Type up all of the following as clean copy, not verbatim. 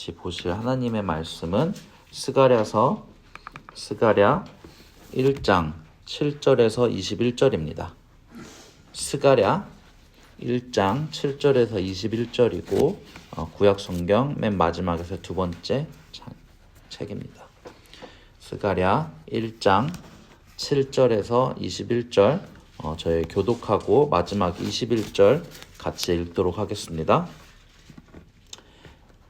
같이 보실 하나님의 말씀은 스가랴 1장 7절에서 21절입니다. 스가랴 1장 7절에서 21절이고 구약 성경 맨 마지막에서 두 번째 책입니다. 스가랴 1장 7절에서 21절 저희 교독하고 마지막 21절 같이 읽도록 하겠습니다.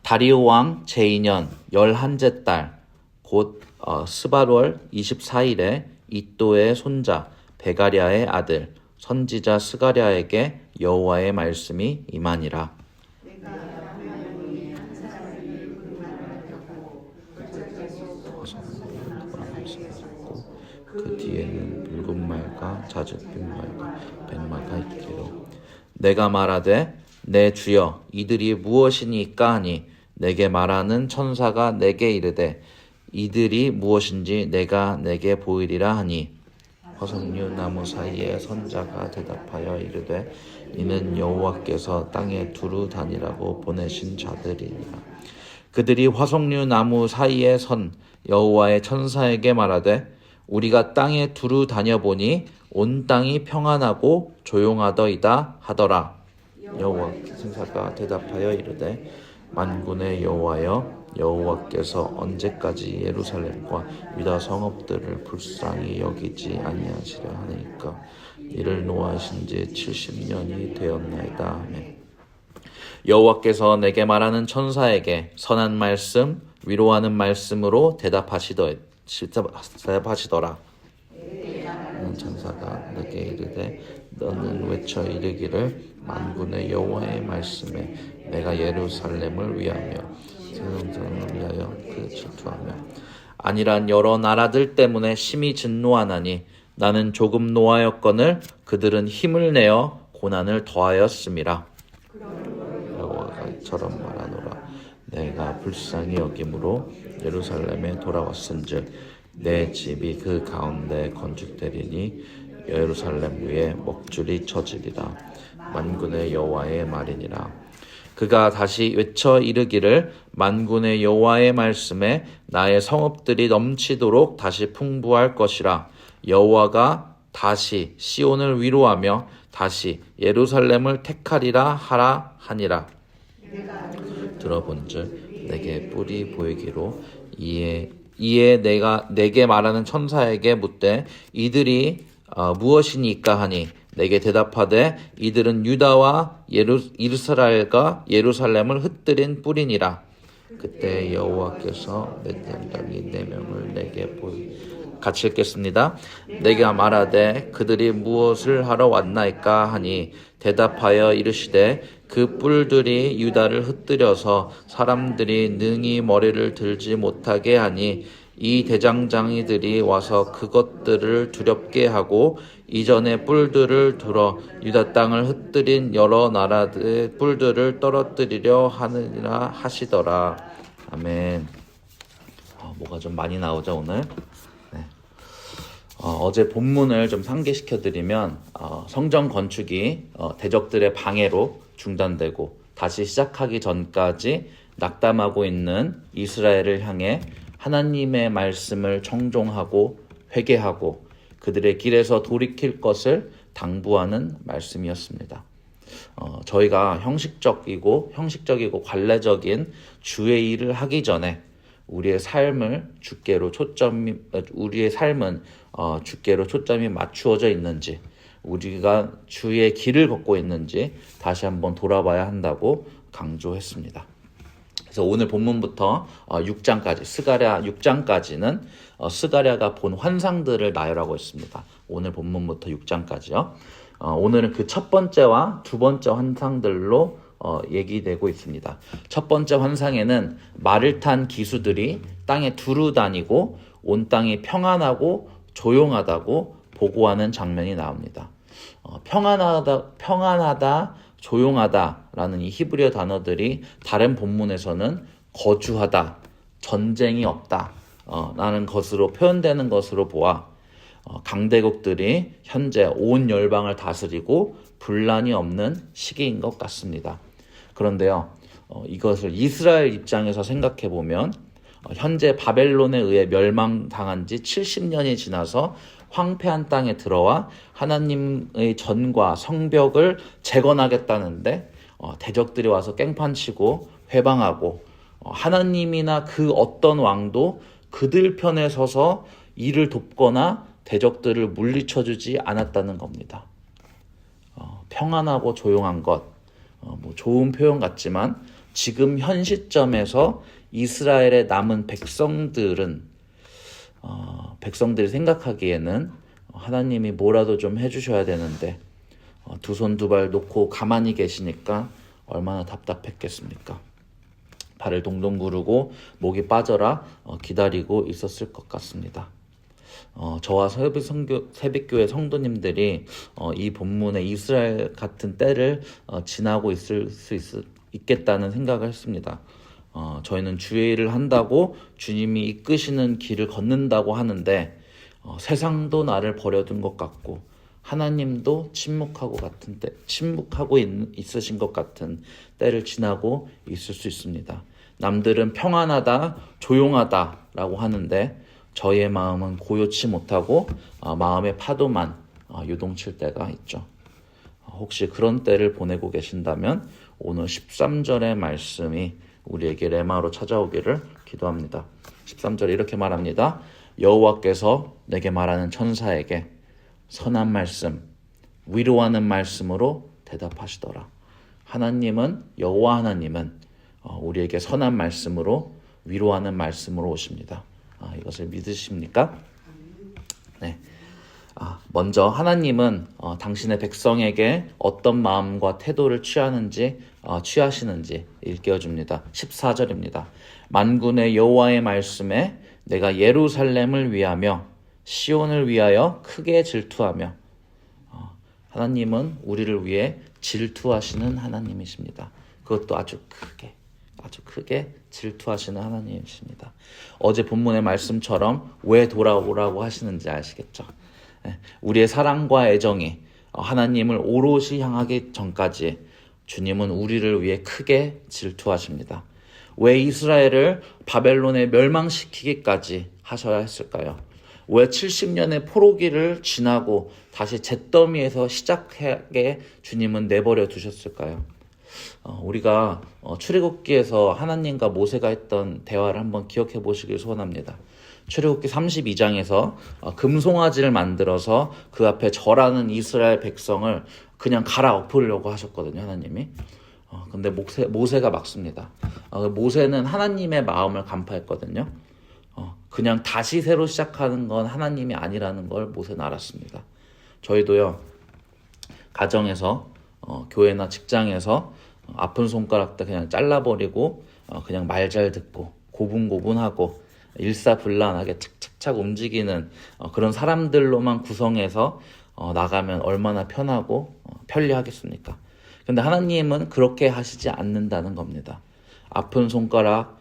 다리오 왕 제2년 11째 달 곧 스바월 24일에 이또의 손자 베가랴의 아들 선지자 스가랴에게 여호와의 말씀이 임하니라. 그 뒤에는 붉은 말과 자줏빛 말과 백마가 있기로 내가 말하되 내 주여 이들이 무엇이니까 하니 내게 말하는 천사가 내게 이르되 이들이 무엇인지 내가 내게 보이리라 하니 화석류 나무 사이에 선자가 대답하여 이르되 이는 여호와께서 땅에 두루 다니라고 보내신 자들이니라. 그들이 화석류 나무 사이에 선 여호와의 천사에게 말하되 우리가 땅에 두루 다녀보니 온 땅이 평안하고 조용하더이다 하더라. 여호와 천사가 대답하여 이르되 만군의 여호와여 여호와께서 언제까지 예루살렘과 유다 성읍들을 불쌍히 여기지 아니하시려 하니까 이를 노하신 지 70년이 되었나이다. 아멘. 여호와께서 내게 말하는 천사에게 선한 말씀 위로하는 말씀으로 대답하시더라. 천사가 내게 이르되 너는 외쳐 이르기를 만군의 여호와의 말씀에 내가 예루살렘을 위하며 세상을 위하여 그 질투하며 아니란 여러 나라들 때문에 심히 진노하나니 나는 조금 노하였거늘 그들은 힘을 내어 고난을 더하였음이라. 여호와가 이처럼 말하노라. 내가 불쌍히 여김으로 예루살렘에 돌아왔은즉 내 집이 그 가운데 건축되리니 예루살렘 위에 먹줄이 쳐지리라. 만군의 여호와의 말이니라. 그가 다시 외쳐 이르기를 만군의 여호와의 말씀에 나의 성읍들이 넘치도록 다시 풍부할 것이라. 여호와가 다시 시온을 위로하며 다시 예루살렘을 택하리라 하라 하니라. 들어본즉 내게 뿔이 보이기로 이에 내가 내게 말하는 천사에게 묻되 이들이 무엇이니까 하니 내게 대답하되 이들은 유다와 이스라엘과 예루살렘을 흩뜨린 뿔이니라. 그때 여호와께서 벳셀당이 4명을 내게 같이 읽겠습니다. 내가 말하되 그들이 무엇을 하러 왔나이까 하니 대답하여 이르시되 그 뿔들이 유다를 흩뜨려서 사람들이 능히 머리를 들지 못하게 하니 이 대장장이들이 와서 그것들을 두렵게 하고 이전에 뿔들을 들어 유다 땅을 흩뜨린 여러 나라들의 뿔들을 떨어뜨리려 하느니라 하시더라. 아멘. 뭐가 좀 많이 나오죠 오늘? 네. 어제 본문을 좀 상기시켜드리면 성전 건축이 대적들의 방해로 중단되고 다시 시작하기 전까지 낙담하고 있는 이스라엘을 향해 하나님의 말씀을 청종하고 회개하고 그들의 길에서 돌이킬 것을 당부하는 말씀이었습니다. 저희가 형식적이고 관례적인 주의 일을 하기 전에 우리의 삶은 주께로 초점이 맞추어져 있는지 우리가 주의 길을 걷고 있는지 다시 한번 돌아봐야 한다고 강조했습니다. 그래서 오늘 본문부터 6장까지 스가랴 6장까지는 스가랴가 본 환상들을 나열하고 있습니다. 오늘 본문부터 6장까지요. 오늘은 그 첫 번째와 두 번째 환상들로 얘기되고 있습니다. 첫 번째 환상에는 말을 탄 기수들이 땅에 두루 다니고 온 땅이 평안하고 조용하다고 보고하는 장면이 나옵니다. 평안하다, 조용하다라는 이 히브리어 단어들이 다른 본문에서는 거주하다, 전쟁이 없다 라는 것으로 표현되는 것으로 보아 강대국들이 현재 온 열방을 다스리고 분란이 없는 시기인 것 같습니다. 그런데요, 이것을 이스라엘 입장에서 생각해 보면 현재 바벨론에 의해 멸망당한 지 70년이 지나서 황폐한 땅에 들어와 하나님의 전과 성벽을 재건하겠다는데 대적들이 와서 깽판치고 회방하고 하나님이나 그 어떤 왕도 그들 편에 서서 이를 돕거나 대적들을 물리쳐주지 않았다는 겁니다. 평안하고 조용한 것, 뭐 좋은 표현 같지만 지금 현 시점에서 이스라엘의 남은 백성들이 생각하기에는 하나님이 뭐라도 좀 해주셔야 되는데 두 손 두 발 놓고 가만히 계시니까 얼마나 답답했겠습니까? 발을 동동 구르고 목이 빠져라 기다리고 있었을 것 같습니다. 저와 새벽교회 성도님들이 이 본문에 이스라엘 같은 때를 지나고 있을 수 있겠다는 생각을 했습니다. 저희는 주의 일을 한다고 주님이 이끄시는 길을 걷는다고 하는데 세상도 나를 버려둔 것 같고 하나님도 침묵하고 있으신 것 같은 때를 지나고 있을 수 있습니다. 남들은 평안하다, 조용하다라고 하는데 저희의 마음은 고요치 못하고 마음의 파도만 요동칠 때가 있죠. 혹시 그런 때를 보내고 계신다면 오늘 13절의 말씀이 우리에게 레마로 찾아오기를 기도합니다. 13절에 이렇게 말합니다. 여호와께서 내게 말하는 천사에게 선한 말씀, 위로하는 말씀으로 대답하시더라. 여호와 하나님은 우리에게 선한 말씀으로 위로하는 말씀으로 오십니다. 이것을 믿으십니까? 네. 먼저 하나님은 당신의 백성에게 어떤 마음과 태도를 취하시는지 일깨워줍니다. 14절입니다. 만군의 여호와의 말씀에 내가 예루살렘을 위하며 시온을 위하여 크게 질투하며 하나님은 우리를 위해 질투하시는 하나님이십니다. 그것도 아주 크게 질투하시는 하나님이십니다. 어제 본문의 말씀처럼 왜 돌아오라고 하시는지 아시겠죠? 우리의 사랑과 애정이 하나님을 오롯이 향하기 전까지 주님은 우리를 위해 크게 질투하십니다. 왜 이스라엘을 바벨론에 멸망시키기까지 하셔야 했을까요? 왜 70년의 포로기를 지나고 다시 잿더미에서 시작하게 주님은 내버려 두셨을까요? 우리가 출애굽기에서 하나님과 모세가 했던 대화를 한번 기억해 보시길 소원합니다. 출애굽기 32장에서 금송아지를 만들어서 그 앞에 절하는 이스라엘 백성을 그냥 갈아엎으려고 하셨거든요, 하나님이. 근데 모세가 막습니다. 모세는 하나님의 마음을 간파했거든요. 그냥 다시 새로 시작하는 건 하나님이 아니라는 걸 모세는 알았습니다. 저희도요, 가정에서 교회나 직장에서 아픈 손가락 때 그냥 잘라버리고 그냥 말 잘 듣고 고분고분하고 일사불란하게 착착착 움직이는 그런 사람들로만 구성해서 나가면 얼마나 편하고 편리하겠습니까? 근데 하나님은 그렇게 하시지 않는다는 겁니다. 아픈 손가락,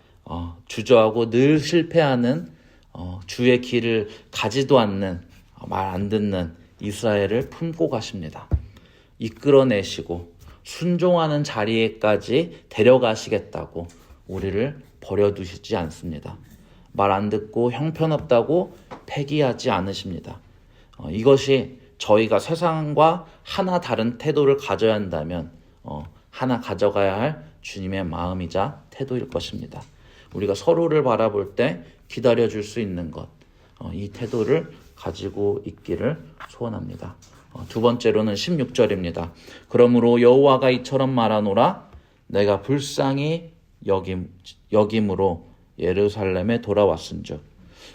주저하고 늘 실패하는 주의 길을 가지도 않는 말 안 듣는 이스라엘을 품고 가십니다. 이끌어내시고 순종하는 자리에까지 데려가시겠다고 우리를 버려두시지 않습니다. 말 안 듣고 형편없다고 폐기하지 않으십니다. 이것이 저희가 세상과 하나 다른 태도를 가져야 한다면 하나 가져가야 할 주님의 마음이자 태도일 것입니다. 우리가 서로를 바라볼 때 기다려줄 수 있는 것, 이 태도를 가지고 있기를 소원합니다. 두 번째로는 16절입니다. 그러므로 여호와가 이처럼 말하노라. 내가 불쌍히 여김으로 예루살렘에 돌아왔은즉.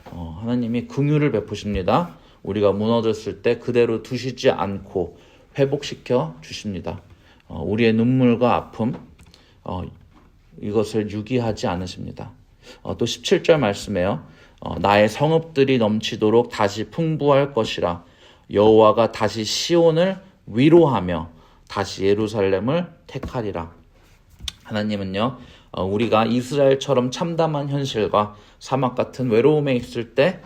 하나님이 긍휼을 베푸십니다. 우리가 무너졌을 때 그대로 두시지 않고 회복시켜 주십니다. 우리의 눈물과 아픔, 이것을 유기하지 않으십니다. 또 17절 말씀에요. 나의 성읍들이 넘치도록 다시 풍부할 것이라. 여호와가 다시 시온을 위로하며 다시 예루살렘을 택하리라. 하나님은요, 우리가 이스라엘처럼 참담한 현실과 사막 같은 외로움에 있을 때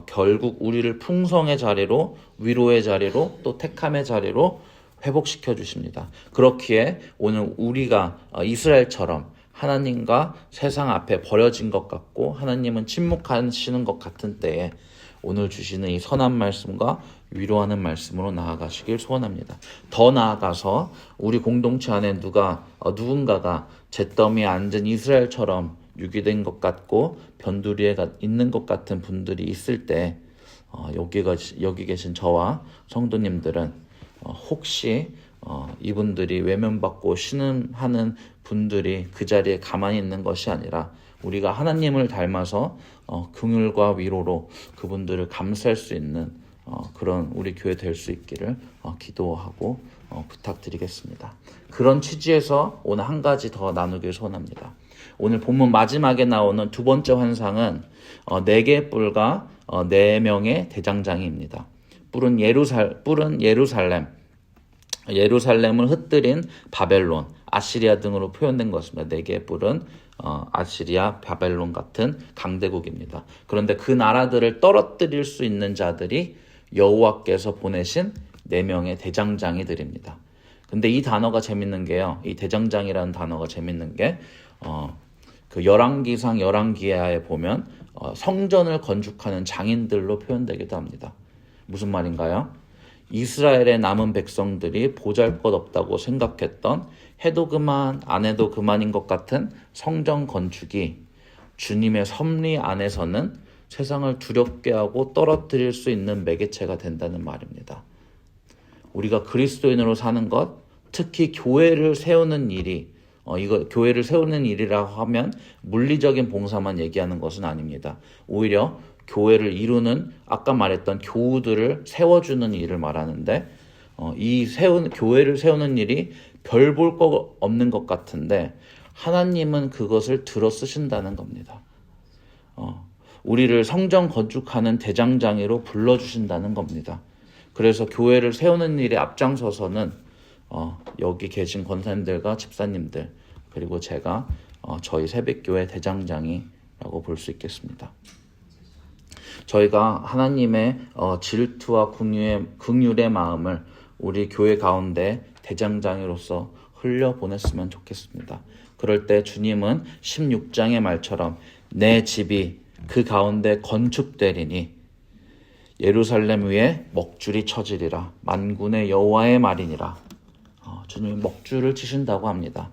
결국 우리를 풍성의 자리로, 위로의 자리로, 또 택함의 자리로 회복시켜 주십니다. 그렇기에 오늘 우리가 이스라엘처럼 하나님과 세상 앞에 버려진 것 같고 하나님은 침묵하시는 것 같은 때에 오늘 주시는 이 선한 말씀과 위로하는 말씀으로 나아가시길 소원합니다. 더 나아가서 우리 공동체 안에 누군가가 잿더미에 앉은 이스라엘처럼 유기된 것 같고 변두리에 있는 것 같은 분들이 있을 때 여기 계신 저와 성도님들은 혹시 이분들이 외면받고 신음하는 분들이 그 자리에 가만히 있는 것이 아니라 우리가 하나님을 닮아서 긍휼과 위로로 그분들을 감쌀 수 있는 그런 우리 교회 될 수 있기를 기도하고 부탁드리겠습니다. 그런 취지에서 오늘 한 가지 더 나누길 소원합니다. 오늘 본문 마지막에 나오는 두 번째 환상은 4개의 뿔과 4명의 대장장이입니다. 뿔은 예루살렘을 흩뜨린 바벨론, 아시리아 등으로 표현된 것입니다. 4개의 뿔은 아시리아, 바벨론 같은 강대국입니다. 그런데 그 나라들을 떨어뜨릴 수 있는 자들이 여호와께서 보내신 4명의 대장장이들입니다. 근데 이 단어가 재밌는 게요. 이 대장장이라는 단어가 재밌는 게 그 열왕기상 열왕기하에 보면 성전을 건축하는 장인들로 표현되기도 합니다. 무슨 말인가요? 이스라엘의 남은 백성들이 보잘것없다고 생각했던 해도 그만 안 해도 그만인 것 같은 성전 건축이 주님의 섭리 안에서는 세상을 두렵게 하고 떨어뜨릴 수 있는 매개체가 된다는 말입니다. 우리가 그리스도인으로 사는 것, 특히 교회를 세우는 일이 교회를 세우는 일이라고 하면 물리적인 봉사만 얘기하는 것은 아닙니다. 오히려 교회를 이루는 아까 말했던 교우들을 세워주는 일을 말하는데 교회를 세우는 일이 별 볼 거 없는 것 같은데 하나님은 그것을 들어 쓰신다는 겁니다. 우리를 성전 건축하는 대장장이로 불러주신다는 겁니다. 그래서 교회를 세우는 일에 앞장서서는 여기 계신 권사님들과 집사님들 그리고 제가 저희 새벽교회 대장장이라고 볼 수 있겠습니다. 저희가 하나님의 질투와 긍휼의 마음을 우리 교회 가운데 대장장이로서 흘려보냈으면 좋겠습니다. 그럴 때 주님은 16장의 말처럼 내 집이 그 가운데 건축되리니 예루살렘 위에 먹줄이 쳐지리라 만군의 여호와의 말이니라. 주님이 먹줄을 치신다고 합니다.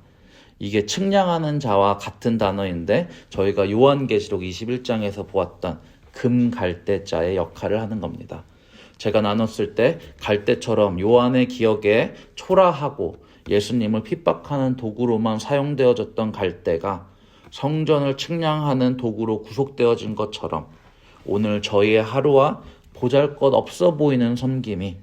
이게 측량하는 자와 같은 단어인데 저희가 요한계시록 21장에서 보았던 금갈대자의 역할을 하는 겁니다. 제가 나눴을 때 갈대처럼 요한의 기억에 초라하고 예수님을 핍박하는 도구로만 사용되어졌던 갈대가 성전을 측량하는 도구로 구속되어진 것처럼 오늘 저희의 하루와 보잘것없어 보이는 섬김이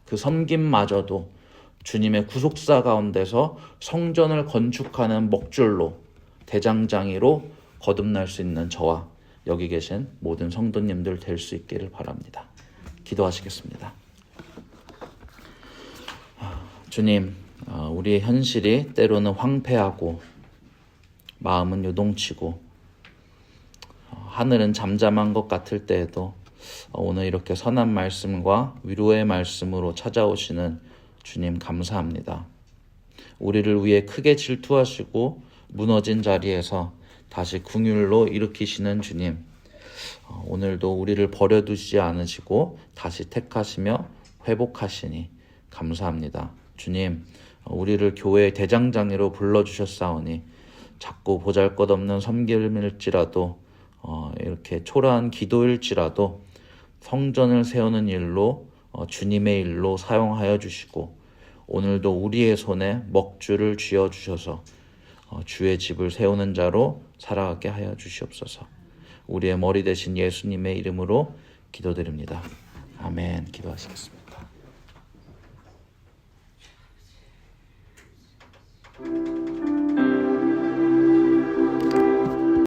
그 섬김마저도 주님의 구속사 가운데서 성전을 건축하는 먹줄로 대장장이로 거듭날 수 있는 저와 여기 계신 모든 성도님들 될 수 있기를 바랍니다. 기도하시겠습니다. 주님, 우리의 현실이 때로는 황폐하고 마음은 요동치고 하늘은 잠잠한 것 같을 때에도 오늘 이렇게 선한 말씀과 위로의 말씀으로 찾아오시는 주님 감사합니다. 우리를 위해 크게 질투하시고 무너진 자리에서 다시 긍휼로 일으키시는 주님, 오늘도 우리를 버려두지 않으시고 다시 택하시며 회복하시니 감사합니다. 주님, 우리를 교회의 대장장이로 불러주셨사오니 자꾸 보잘것없는 섬김일지라도 이렇게 초라한 기도일지라도 성전을 세우는 일로 주님의 일로 사용하여 주시고 오늘도 우리의 손에 먹줄을 쥐어주셔서 주의 집을 세우는 자로 살아가게 하여 주시옵소서. 우리의 머리 되신 예수님의 이름으로 기도드립니다. 아멘. 기도하시겠습니다.